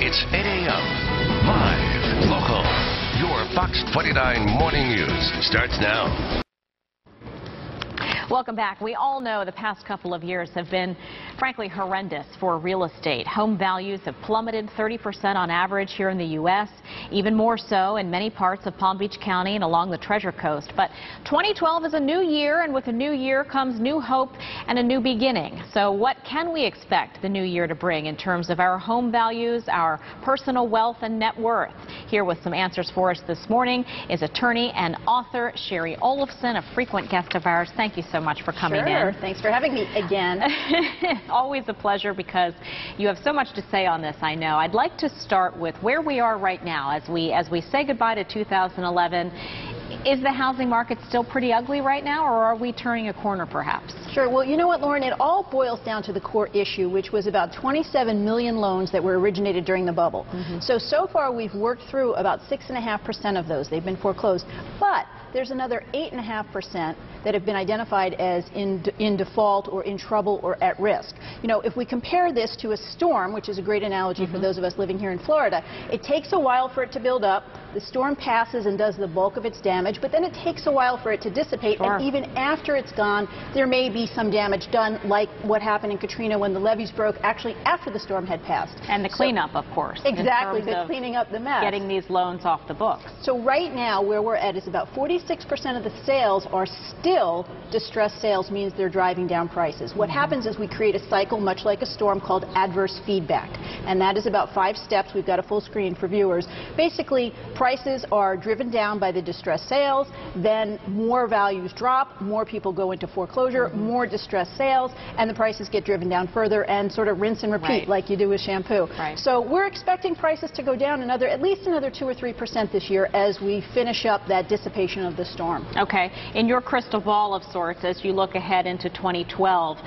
It's 8 a.m. Live, local. Your Fox 29 Morning News starts now. Welcome back. We all know the past couple of years have been, frankly, horrendous for real estate. Home values have plummeted 30% on average here in the U.S., even more so in many parts of Palm Beach County and along the Treasure Coast. But 2012 is a new year, and with a new year comes new hope and a new beginning. So what can we expect the new year to bring in terms of our home values, our personal wealth and net worth? Here with some answers for us this morning is attorney and author Shari Olefson, a frequent guest of ours. Thank you so much for coming in. Sure. Thanks for having me again. Always a pleasure because you have so much to say on this, I know. I'd like to start with where we are right now as we say goodbye to 2011. Is the housing market still pretty ugly right now, or are we turning a corner perhaps? Sure. Well, you know what, Lauren, it all boils down to the core issue, which was about 27 million loans that were originated during the bubble. So far we've worked through about 6.5% of those. They've been foreclosed. But there's another 8.5% that have been identified as in default or in trouble or at risk. You know, if we compare this to a storm, which is a great analogy for those of us living here in Florida, it takes a while for it to build up. The storm passes and does the bulk of its damage, but then it takes a while for it to dissipate. Sure. And even after it's gone, there may be some damage done, like what happened in Katrina when the levees broke actually after the storm had passed. And the cleanup, of course. Exactly, the cleaning up the mess. Getting these loans off the books. So right now, where we're at is about 46% of the sales are still distressed sales, means they're driving down prices. What happens is we create a cycle, much like a storm, called adverse feedback. And that is about 5 steps. We've got a full screen for viewers. Basically, prices are driven down by the distressed sales, then more values drop, more people go into foreclosure, more distressed sales, and the prices get driven down further and sort of rinse and repeat like you do with shampoo. So we're expecting prices to go down at least another 2 or 3% this year as we finish up that dissipation of the storm. Okay. In your crystal ball of sorts, as you look ahead into 2012,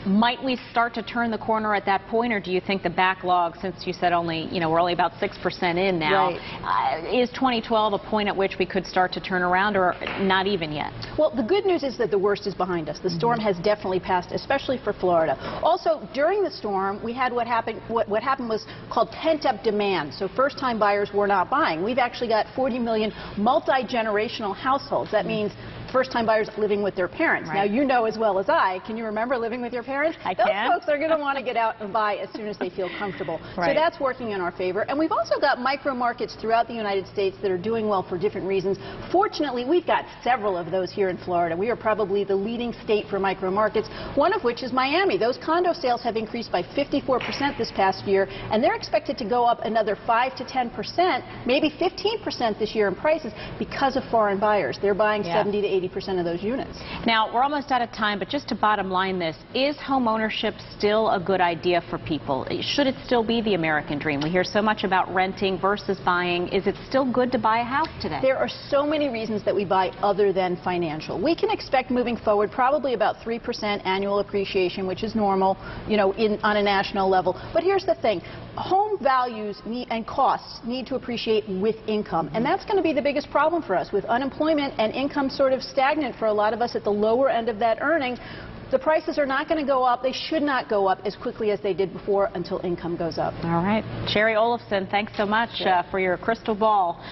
might we start to turn the corner at that point, or do you think the backlog, since you said we're only about 6% in now, is 2012 a point at which we could start to turn around, or not even yet? Well, the good news is that the worst is behind us. The storm has definitely passed, especially for Florida. Also, during the storm, we had what happened was called pent-up demand. So first-time buyers were not buying. We've actually got 40 million multi-generational households. That means first-time buyers living with their parents. Now, you know as well as I, can you remember living with your parents? I can. Those folks are going to want to get out and buy as soon as they feel comfortable. So that's working in our favor. And we've also got micro markets throughout the United States that are doing well for different reasons. Fortunately, we've got several of those here in Florida. We are probably the leading state for micro markets, one of which is Miami. Those condo sales have increased by 54% this past year, and they're expected to go up another 5 to 10%, maybe 15% this year in prices because of foreign buyers. They're buying 70 to 80% of those units. Now, we're almost out of time, but just to bottom line this, is home ownership still a good idea for people? Should it still be the American dream? We hear so much about renting versus buying. Is it still good to buy a house today? There are so many reasons that we buy other than financial. We can expect moving forward probably about 3% annual appreciation, which is normal, on a national level. But here's the thing. Home values and costs need to appreciate with income, and that's going to be the biggest problem for us. With unemployment and income sort of stagnant for a lot of us at the lower end of that earning, the prices are not going to go up. They should not go up as quickly as they did before until income goes up. All right. Shari Olefson, thanks so much for your crystal ball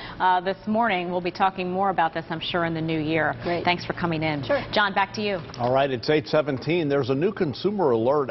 this morning. We'll be talking more about this, I'm sure, in the new year. Great. Thanks for coming in. Sure. John, back to you. All right, it's 8:17. There's a new consumer alert